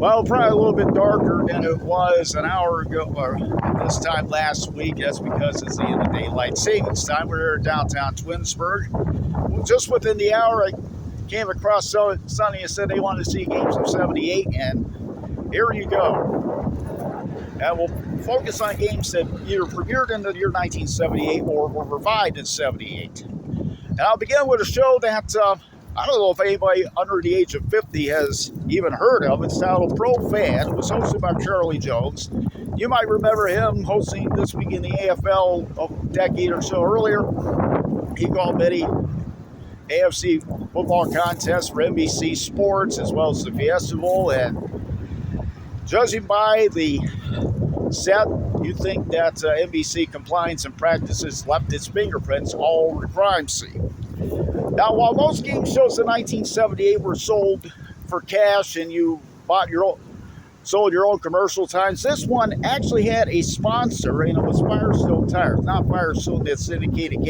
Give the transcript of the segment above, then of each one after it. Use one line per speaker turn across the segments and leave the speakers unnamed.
Well, probably a little bit darker than it was an hour ago or this time last week. That's because it's the end of daylight savings time. We're here in downtown Twinsburg. Just within the hour, I came across Sonny and said they wanted to see games of 78, and here you go. And we'll focus on games that either premiered in the year 1978 or were revived in 78. And I'll begin with a show that I don't know if anybody under the age of 50 has even heard of. It's titled Pro Fan. It was hosted by Charlie Jones. You might remember him hosting This Week in the AFL a decade or so earlier. He called many AFC football contests for NBC Sports as well as the Fiesta Bowl. And judging by the set, you'd think that NBC compliance and practices left its fingerprints all over the crime scene. Now, while most game shows in 1978 were sold for cash and you sold your own commercial times, this one actually had a sponsor, and it was Firestone Tires, not Firestone that syndicated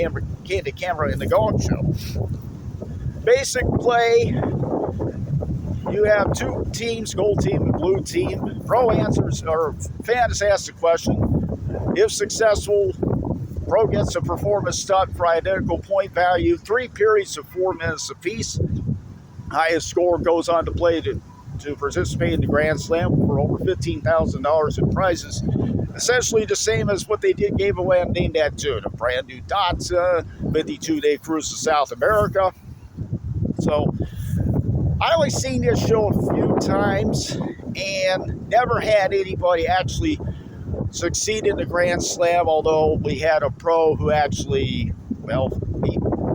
Candid Camera in the Gong Show. Basic play, you have two teams, gold team and blue team. Pro answers, or fan is asked the question. If successful, Pro gets a performance stunt for identical point value, 3 periods of 4 minutes apiece. Highest score goes on to play to participate in the Grand Slam for over $15,000 in prizes. Essentially the same as what they gave away on Name That Tune, a brand new Datsun, 52-day cruise to South America. So I only seen this show a few times and never had anybody actually succeed in the Grand Slam, although we had a pro who actually, well,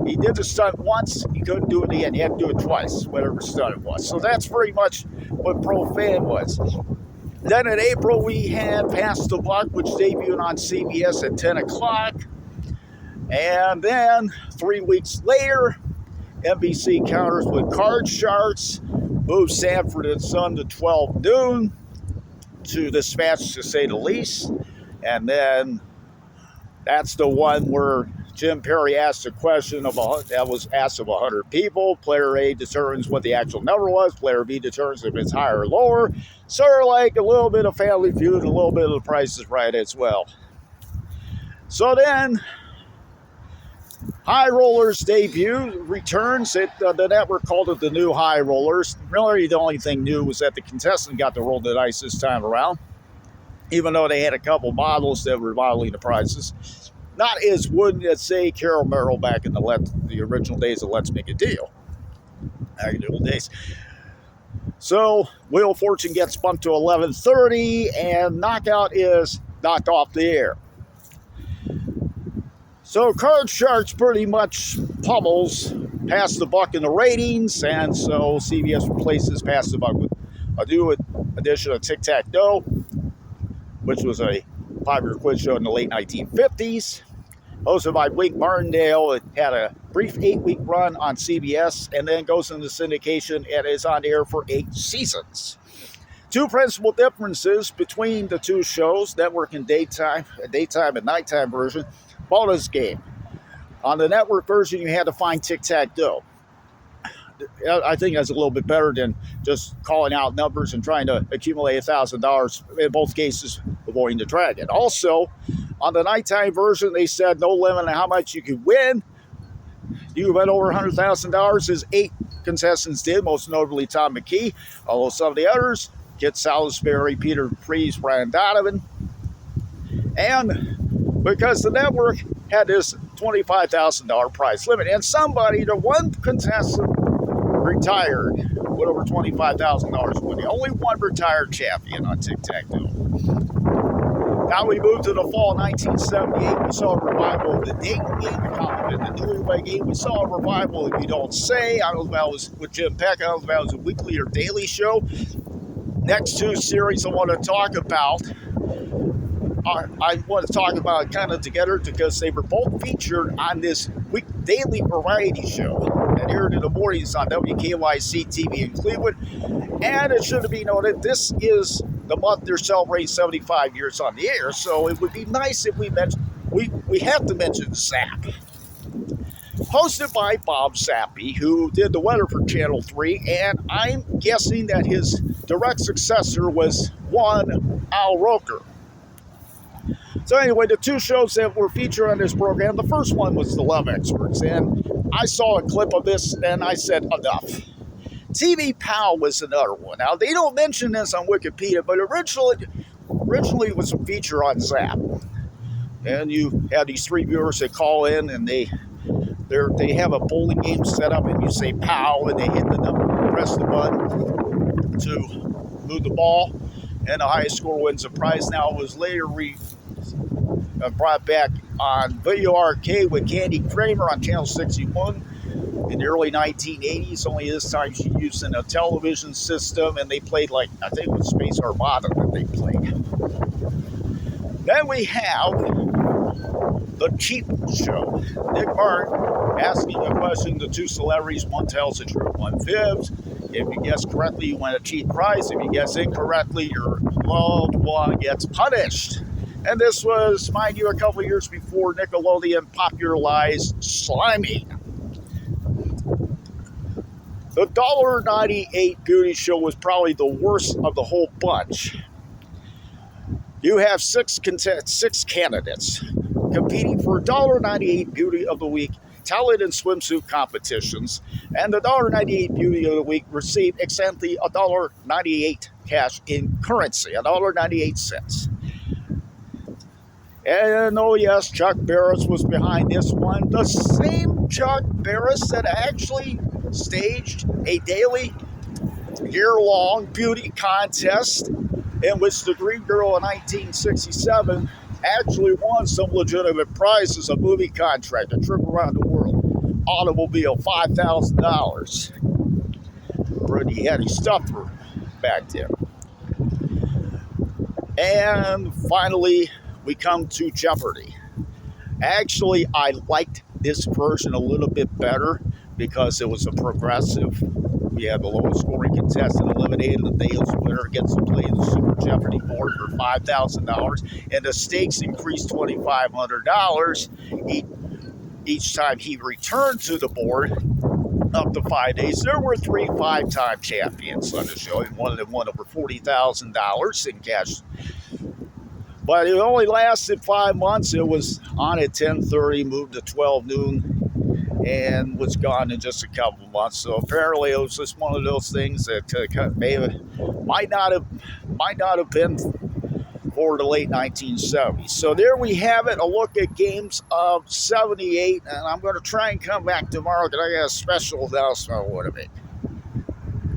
he did the stunt once, he couldn't do it again, he had to do it twice, whatever stunt it was. So that's pretty much what Pro Fan was. Then in April, we had Pass the Buck, which debuted on CBS at 10 o'clock. And then 3 weeks later, NBC counters with Card Sharks, moved Sanford and Son to 12 noon. To this match, to say the least. And then that's the one where Jim Perry asked a question that was asked of 100 people. Player A determines what the actual number was. Player B determines if it's higher or lower. Sort of like a little bit of Family Feud and a little bit of The Price is Right as well. So then, High Rollers debut returns. The network called it the New High Rollers. Really, the only thing new was that the contestant got to roll the dice this time around, even though they had a couple models that were modeling the prizes. Not as wooden as, say, Carol Merrill back in the original days of Let's Make a Deal. Back in the old days. So, Wheel of Fortune gets bumped to 11:30, and Knockout is knocked off the air. So Card Sharks pretty much pummels Pass the Buck in the ratings, and so CBS replaces Pass the Buck with a new edition of Tic Tac Toe, which was a popular quiz show in the late 1950s. Hosted by Wink Martindale, it had a brief 8-week run on CBS, and then goes into syndication and is on air for 8 seasons. Two principal differences between the two shows, network and daytime and nighttime version. Bonus game. On the network version, you had to find tic-tac-toe. I think that's a little bit better than just calling out numbers and trying to accumulate $1,000, in both cases, avoiding the dragon. Also, on the nighttime version, they said no limit on how much you could win. You win over $100,000, as 8 contestants did, most notably Tom McKee, although some of the others, Kit Salisbury, Peter Priest, Brian Donovan. And because the network had this $25,000 prize limit, and the one contestant retired with over $25,000 winning. Only one retired champion on Tic-Tac-Toe. Now we move to the fall of 1978. We saw a revival of the Dayton game, the Common and the Newlywed game. We saw a revival of You Don't Say. I don't know if that was with Jim Peck. I don't know if that was a weekly or daily show. Next 2 series I want to talk about. I want to talk about kind of together because they were both featured on this daily variety show that aired in the mornings on WKYC TV in Cleveland. And it should be noted, this is the month they're celebrating 75 years on the air, so it would be nice if we have to mention Zap. hosted by Bob Sappy, who did the weather for Channel 3, and I'm guessing that his direct successor was one Al Roker. So anyway, the two shows that were featured on this program, the first one was The Love Experts, and I saw a clip of this and I said, enough. TV Pal was another one. Now, they don't mention this on Wikipedia, but originally it was a feature on Zap. And you have these three viewers that call in, and they have a bowling game set up, and you say pow, and they hit the number, press the button to move the ball, and the highest score wins a prize. Now, it was later brought back on Video Arcade with Candy Kramer on Channel 61 in the early 1980s. Only this time she used in a television system, and they played, like, I think it was Space Armada that they played. Then we have The Cheap Show. Nick Martin asking a question to two celebrities. One tells the truth, one fibs. If you guess correctly, you win a cheap prize. If you guess incorrectly, your loved one gets punished. And this was, mind you, a couple of years before Nickelodeon popularized sliming. The $1.98 Beauty Show was probably the worst of the whole bunch. You have six candidates competing for $1.98 Beauty of the Week talent and swimsuit competitions, and the $1.98 Beauty of the Week received exactly $1.98 cash in currency, $1.98. And oh yes, Chuck Barris was behind this one. The same Chuck Barris that actually staged a daily, year-long beauty contest in which the Dream Girl in 1967 actually won some legitimate prizes, a movie contract, a trip around the world, automobile, $5,000. Pretty heady stuff for back then. And finally, we come to Jeopardy. Actually, I liked this version a little bit better because it was a progressive. We had the lowest scoring contestant eliminated. The Dale's winner gets to play the Super Jeopardy board for $5,000, and the stakes increased $2,500 each time he returned to the board. Up to 5 days. There were 3 5-time champions on the show, and one of them won over $40,000 in cash. But it only lasted 5 months. It was on at 10:30, moved to 12 noon, and was gone in just a couple of months. So apparently, it was just one of those things that might not have been for the late 1970s. So there we have it, a look at games of '78, and I'm going to try and come back tomorrow because I got a special announcement I want to make.